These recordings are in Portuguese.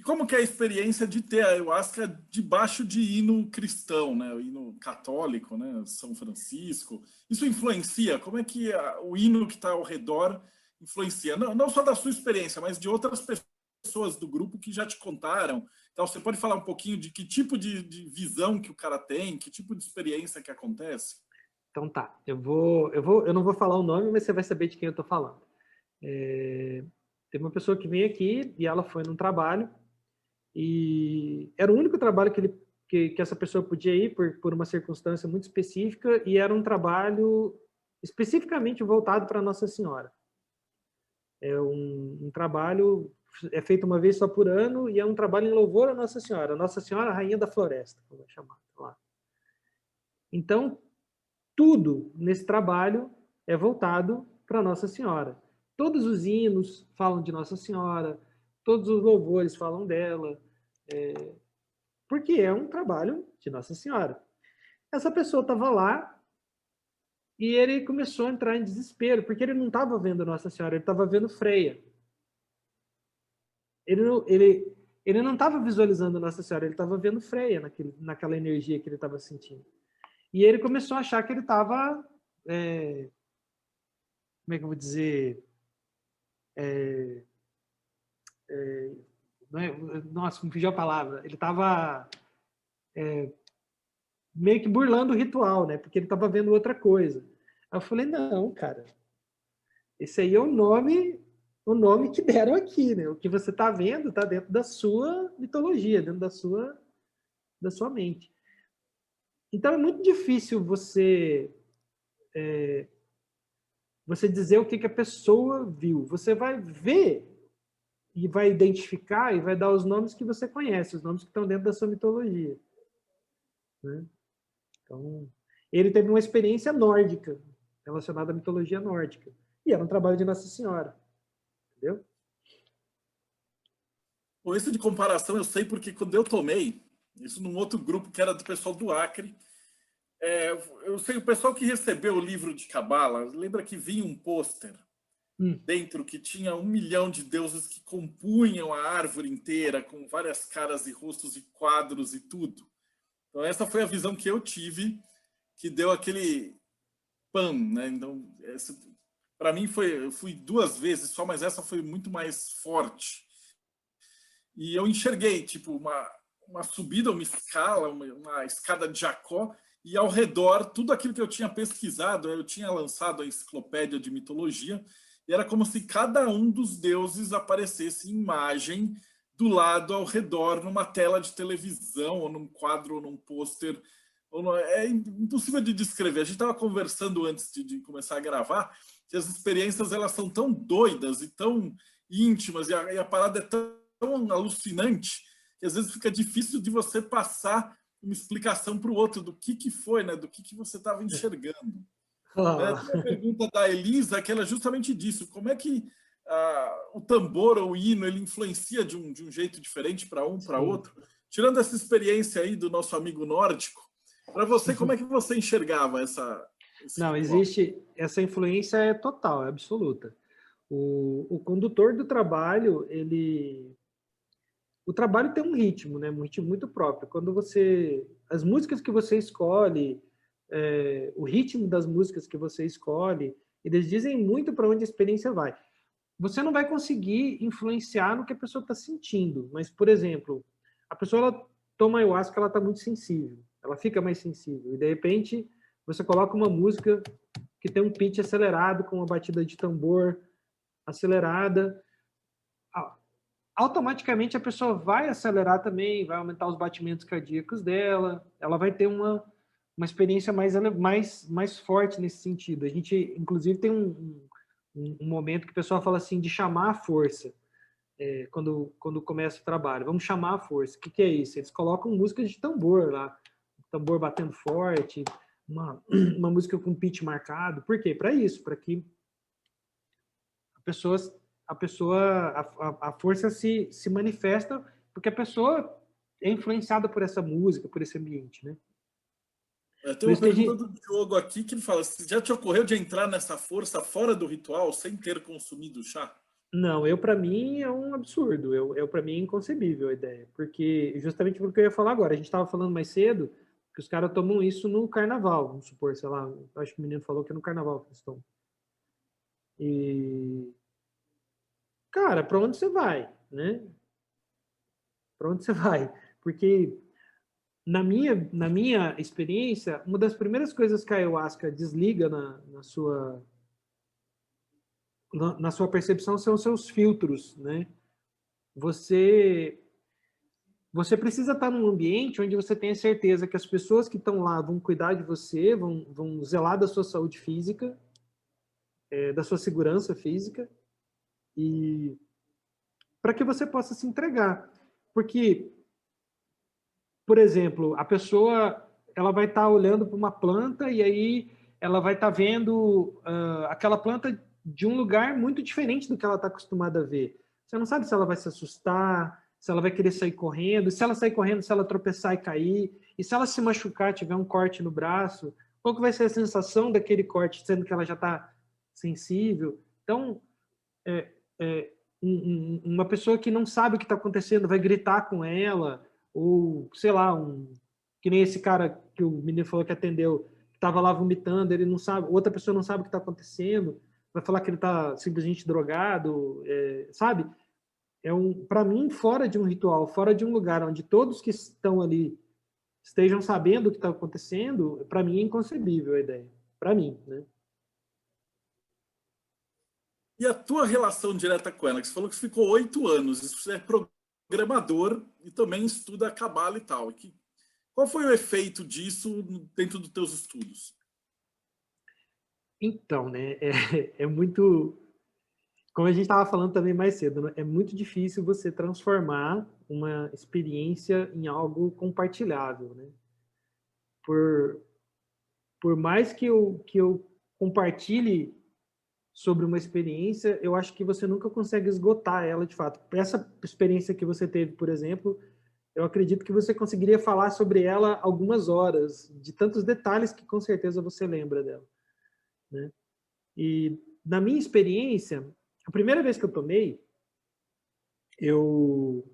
como que é a experiência de ter a ayahuasca debaixo de hino cristão, né? O hino católico, né? São Francisco. Isso influencia? Como é que o hino que está ao redor influencia? Não só da sua experiência, mas de outras pessoas do grupo que já te contaram. Então, você pode falar um pouquinho de que tipo de visão que o cara tem, que tipo de experiência que acontece? Então tá, eu não vou falar o nome, mas você vai saber de quem eu estou falando. Teve uma pessoa que veio aqui e ela foi num trabalho e era o único trabalho que essa pessoa podia ir por uma circunstância muito específica e era um trabalho especificamente voltado para Nossa Senhora. É um trabalho, é feito uma vez só por ano e é um trabalho em louvor a Nossa Senhora, a Rainha da Floresta, como é chamado lá. Então, tudo nesse trabalho é voltado para Nossa Senhora. Todos os hinos falam de Nossa Senhora, todos os louvores falam dela, porque é um trabalho de Nossa Senhora. Essa pessoa estava lá e ele começou a entrar em desespero, porque ele não estava vendo Nossa Senhora, ele estava vendo Freia. Ele não estava visualizando Nossa Senhora, ele estava vendo Freia naquela energia que ele estava sentindo. E ele começou a achar que ele estava, como é que eu vou dizer, nossa, me fugiu a palavra, ele estava meio que burlando o ritual, né? Porque ele estava vendo outra coisa. Aí eu falei, não, cara, esse aí é o nome que deram aqui, né? O que você está vendo está dentro da sua mitologia, dentro da sua mente. Então é muito difícil você dizer o que a pessoa viu. Você vai ver e vai identificar e vai dar os nomes que você conhece, os nomes que estão dentro da sua mitologia. Né? Então, ele teve uma experiência nórdica, relacionada à mitologia nórdica. E era um trabalho de Nossa Senhora. Entendeu? Bom, isso de comparação eu sei porque quando eu tomei, isso num outro grupo que era do pessoal do Acre, eu sei o pessoal que recebeu o livro de Cabala, lembra que vinha um pôster dentro que tinha 1 milhão de deuses que compunham a árvore inteira, com várias caras e rostos e quadros e tudo. Então essa foi a visão que eu tive, que deu aquele pan, né? Então, para mim eu fui 2 vezes só, mas essa foi muito mais forte. E eu enxerguei, tipo, uma subida, uma escala, uma escada de Jacó, e ao redor, tudo aquilo que eu tinha pesquisado, eu tinha lançado a enciclopédia de mitologia, e era como se cada um dos deuses aparecesse em imagem do lado, ao redor, numa tela de televisão, ou num quadro, ou num pôster. É impossível de descrever. A gente estava conversando antes de começar a gravar, que as experiências elas são tão doidas e tão íntimas, e a parada é tão alucinante, que às vezes fica difícil de você passar uma explicação para o outro do que foi, né? Do que você estava enxergando. Tem uma pergunta da Elisa que ela é justamente disso. Como é que o tambor ou o hino ele influencia de um jeito diferente para para outro? Tirando essa experiência aí do nosso amigo nórdico, para você, como é que você enxergava esse Não, ritual? existe, essa influência é total, é absoluta. O condutor do trabalho, o trabalho tem um ritmo, né? Um ritmo muito próprio. As músicas que você escolhe, o ritmo das músicas que você escolhe, eles dizem muito para onde a experiência vai. Você não vai conseguir influenciar no que a pessoa está sentindo, mas, por exemplo, a pessoa ela toma ayahuasca, ela está muito sensível, ela fica mais sensível, e de repente você coloca uma música que tem um pitch acelerado, com uma batida de tambor acelerada, automaticamente a pessoa vai acelerar também, vai aumentar os batimentos cardíacos dela, ela vai ter uma experiência mais forte nesse sentido. A gente, inclusive, tem um momento que o pessoal fala assim, de chamar a força, quando começa o trabalho. Vamos chamar a força. O que é isso? Eles colocam músicas de tambor lá, tambor batendo forte, uma música com pitch marcado. Por quê? Para isso, para que a força se manifesta, porque a pessoa é influenciada por essa música, por esse ambiente, né? Tem uma pergunta do Diogo aqui que ele fala: se já te ocorreu de entrar nessa força fora do ritual sem ter consumido chá? Não, para mim é um absurdo, para mim é inconcebível a ideia, porque justamente porque eu ia falar agora, a gente estava falando mais cedo que os caras tomam isso no carnaval, vamos supor, sei lá, eu acho que o menino falou que é no carnaval que eles tomam. E, cara, para onde você vai, né? Para onde você vai? Porque na minha experiência, uma das primeiras coisas que a ayahuasca desliga na sua percepção são os seus filtros, né? Você você precisa estar num ambiente onde você tenha certeza que as pessoas que estão lá vão cuidar de você, vão zelar da sua saúde física, da sua segurança física, e para que você possa se entregar. Porque, por exemplo, a pessoa ela vai estar olhando para uma planta e aí ela vai estar vendo aquela planta de um lugar muito diferente do que ela está acostumada a ver. Você não sabe se ela vai se assustar, se ela vai querer sair correndo, se ela sair correndo, se ela tropeçar e cair, e se ela se machucar, tiver um corte no braço, qual que vai ser a sensação daquele corte, sendo que ela já está sensível. Então, é, é, uma pessoa que não sabe o que está acontecendo vai gritar com ela, ou sei lá, que nem esse cara que o menino falou que atendeu, que estava lá vomitando, ele não sabe, outra pessoa não sabe o que está acontecendo, vai falar que ele está simplesmente drogado, sabe? Para mim, fora de um ritual, fora de um lugar onde todos que estão ali estejam sabendo o que está acontecendo, para mim é inconcebível a ideia. Para mim, né? E a tua relação direta com ela? Que você falou que ficou 8 anos. Você é programador e também estuda cabala e tal. Qual foi o efeito disso dentro dos teus estudos? Então, né? É muito. Como a gente estava falando também mais cedo, né? É muito difícil você transformar uma experiência em algo compartilhável, né? Por, por mais que eu compartilhe sobre uma experiência, eu acho que você nunca consegue esgotar ela de fato. Essa experiência que você teve, por exemplo, eu acredito que você conseguiria falar sobre ela algumas horas, de tantos detalhes que com certeza você lembra dela, né? E na minha experiência, a primeira vez que eu,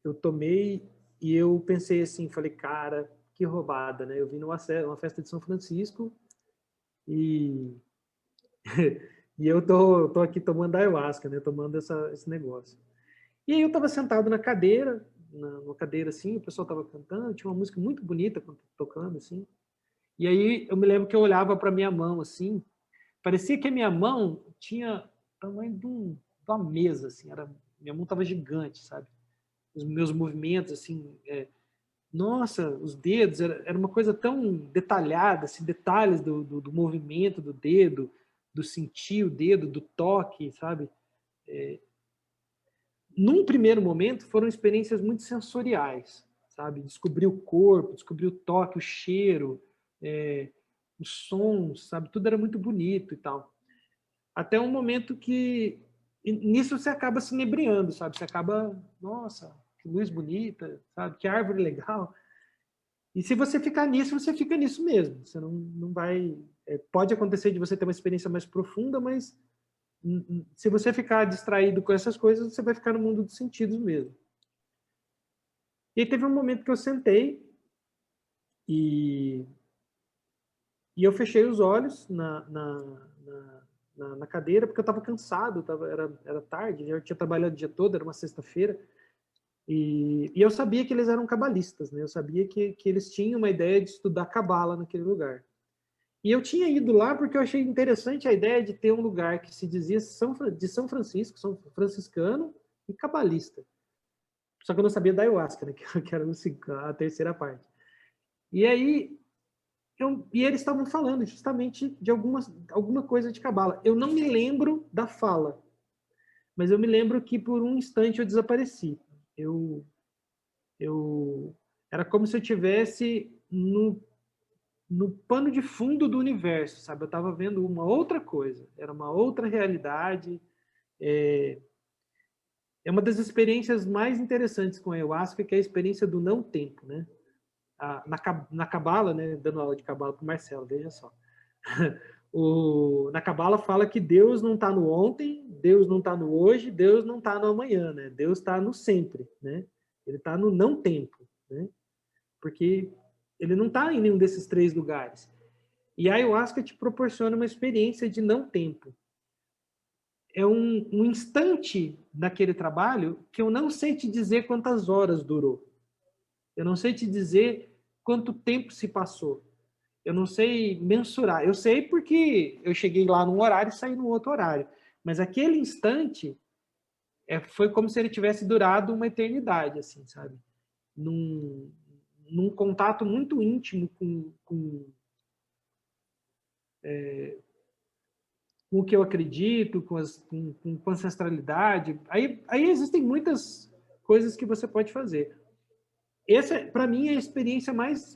eu tomei e eu pensei assim, falei, cara, que roubada, né? Eu vim numa festa de São Francisco e e eu tô aqui tomando ayahuasca, né? Tomando esse negócio. E aí eu estava sentado na cadeira, numa cadeira assim, o pessoal estava cantando, tinha uma música muito bonita tocando assim. E aí eu me lembro que eu olhava para minha mão assim, parecia que a minha mão tinha o tamanho de uma mesa assim, minha mão estava gigante, sabe? Os meus movimentos assim, nossa, os dedos, era uma coisa tão detalhada, assim, detalhes do movimento do dedo, do sentir o dedo, do toque, sabe? Num primeiro momento, foram experiências muito sensoriais, sabe? Descobrir o corpo, descobrir o toque, o cheiro, os sons, sabe? Tudo era muito bonito e tal. Até um momento que nisso você acaba se inebriando, sabe? Você acaba, nossa, que luz bonita, sabe? Que árvore legal. E se você ficar nisso, você fica nisso mesmo. Você não vai. Pode acontecer de você ter uma experiência mais profunda, mas se você ficar distraído com essas coisas, você vai ficar no mundo dos sentidos mesmo. E aí teve um momento que eu sentei e, e eu fechei os olhos na cadeira, porque eu estava cansado, era tarde, eu tinha trabalhado o dia todo, era uma sexta-feira. E eu sabia que eles eram cabalistas, né? Eu sabia que eles tinham uma ideia de estudar cabala naquele lugar. E eu tinha ido lá porque eu achei interessante a ideia de ter um lugar que se dizia de São Francisco, São Franciscano e cabalista. Só que eu não sabia da ayahuasca, né? Que era a terceira parte. E aí, e eles estavam falando justamente de alguma coisa de cabala. Eu não me lembro da fala, mas eu me lembro que por um instante eu desapareci. Eu era como se eu tivesse no pano de fundo do universo, sabe? Eu estava vendo uma outra coisa, era uma outra realidade. É uma das experiências mais interessantes com a ayahuasca, que é a experiência do não tempo, né? Na cabala, né? Dando aula de cabala para o Marcelo, veja só. Na Cabala fala que Deus não está no ontem, Deus não está no hoje, Deus não está no amanhã, né? Deus está no sempre, né? Ele está no não tempo, né? Porque ele não está em nenhum desses três lugares. E a ayahuasca te proporciona uma experiência de não tempo. É um instante naquele trabalho que eu não sei te dizer quantas horas durou. Eu não sei te dizer quanto tempo se passou. Eu não sei mensurar. Eu sei porque eu cheguei lá num horário e saí num outro horário. Mas aquele instante foi como se ele tivesse durado uma eternidade, assim, sabe? Num contato muito íntimo com o que eu acredito, com ancestralidade. Aí existem muitas coisas que você pode fazer. Essa, para mim, é a experiência mais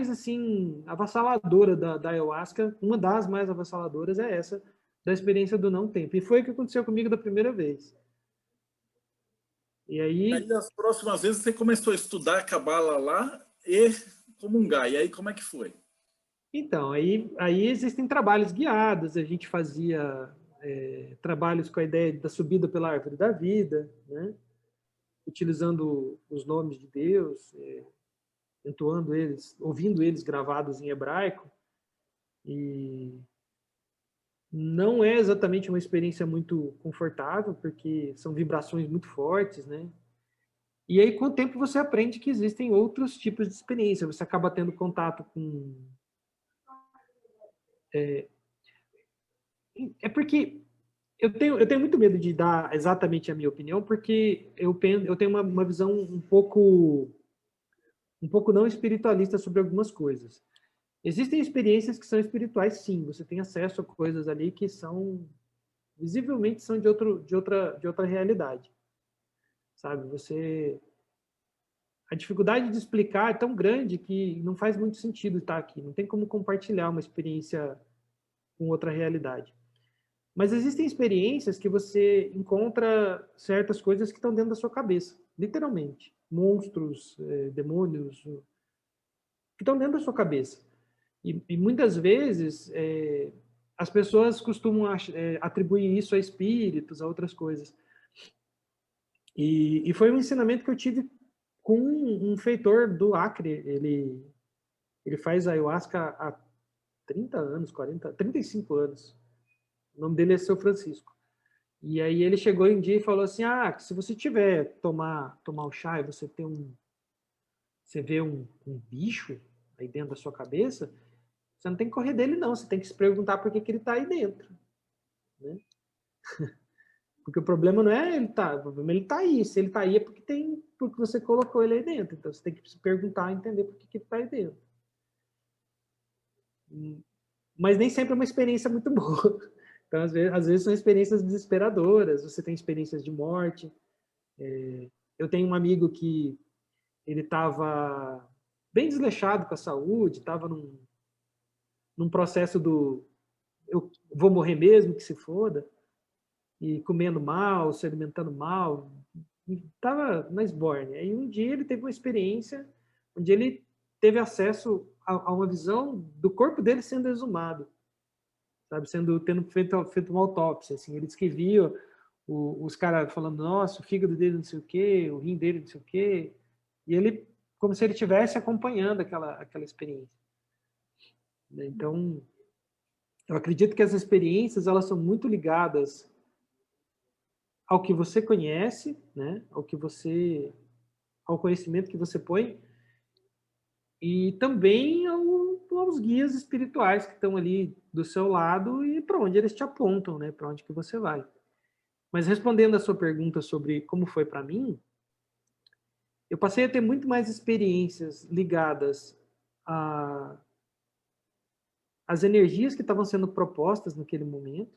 assim, avassaladora da ayahuasca. Uma das mais avassaladoras é essa, da experiência do não tempo. E foi o que aconteceu comigo da primeira vez. E aí, as próximas vezes você começou a estudar a Cabala lá e comungar. E aí como é que foi? então, aí existem trabalhos guiados. A gente fazia trabalhos com a ideia da subida pela árvore da vida, né? Utilizando os nomes de Deus, entoando eles, ouvindo eles gravados em hebraico. E não é exatamente uma experiência muito confortável, porque são vibrações muito fortes, né? E aí, com o tempo, você aprende que existem outros tipos de experiência. Você acaba tendo contato com... É porque eu tenho muito medo de dar exatamente a minha opinião, porque eu tenho uma visão um pouco não espiritualista sobre algumas coisas. Existem experiências que são espirituais, sim. Você tem acesso a coisas ali que são visivelmente são de outra realidade, sabe? A dificuldade de explicar é tão grande que não faz muito sentido estar aqui. Não tem como compartilhar uma experiência com outra realidade. Mas existem experiências que você encontra certas coisas que estão dentro da sua cabeça, literalmente. Monstros, demônios, que estão dentro da sua cabeça. E muitas vezes as pessoas costumam atribuir isso a espíritos, a outras coisas. E foi um ensinamento que eu tive com um feitor do Acre. Ele faz ayahuasca há 30 anos, 40, 35 anos. O nome dele é Seu Francisco. E aí ele chegou um dia e falou assim, se você tiver tomar o chá e você vê um bicho aí dentro da sua cabeça, você não tem que correr dele, não. Você tem que se perguntar por que ele está aí dentro. Né? Porque o problema não é o problema é ele tá aí. Se ele tá aí é porque você colocou ele aí dentro. Então você tem que se perguntar e entender por que ele tá aí dentro. Mas nem sempre é uma experiência muito boa. Então, às vezes são experiências desesperadoras. Você tem experiências de morte. Eu tenho um amigo que ele estava bem desleixado com a saúde, estava num processo eu vou morrer mesmo, que se foda, e comendo mal, se alimentando mal, estava na esbórnia. Aí um dia ele teve uma experiência onde ele teve acesso a uma visão do corpo dele sendo exumado, sabe, tendo feito uma autópsia. Assim, ele descrevia os caras falando, nossa, o fígado dele não sei o quê, o rim dele não sei o quê, e ele, como se ele estivesse acompanhando aquela experiência. Então, eu acredito que as experiências, elas são muito ligadas ao que você conhece, né? Ao conhecimento que você põe, e também aos guias espirituais que estão ali do seu lado e para onde eles te apontam, né? Para onde que você vai. Mas respondendo a sua pergunta sobre como foi para mim, eu passei a ter muito mais experiências ligadas às energias que estavam sendo propostas naquele momento.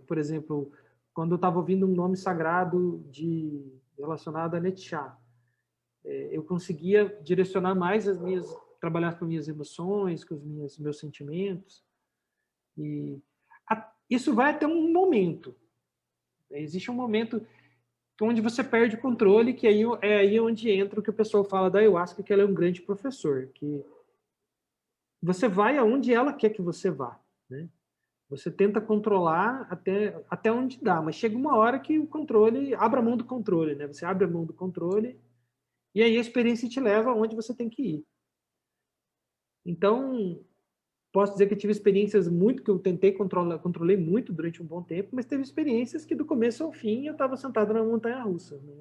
Por exemplo, quando eu estava ouvindo um nome sagrado relacionado a Netchá, eu conseguia direcionar mais trabalhar com as minhas emoções, com os meus sentimentos. E isso vai até um momento. Existe um momento onde você perde o controle, que é aí onde entra o que o pessoal fala da ayahuasca, que ela é um grande professor, que você vai aonde ela quer que você vá, né? Você tenta controlar até onde dá, mas chega uma hora que o controle, abre a mão do controle, né? Você abre a mão do controle e aí a experiência te leva aonde você tem que ir. Então, posso dizer que eu tive experiências muito que eu tentei controlar, controlei muito durante um bom tempo, mas teve experiências que do começo ao fim eu estava sentado na montanha-russa, né?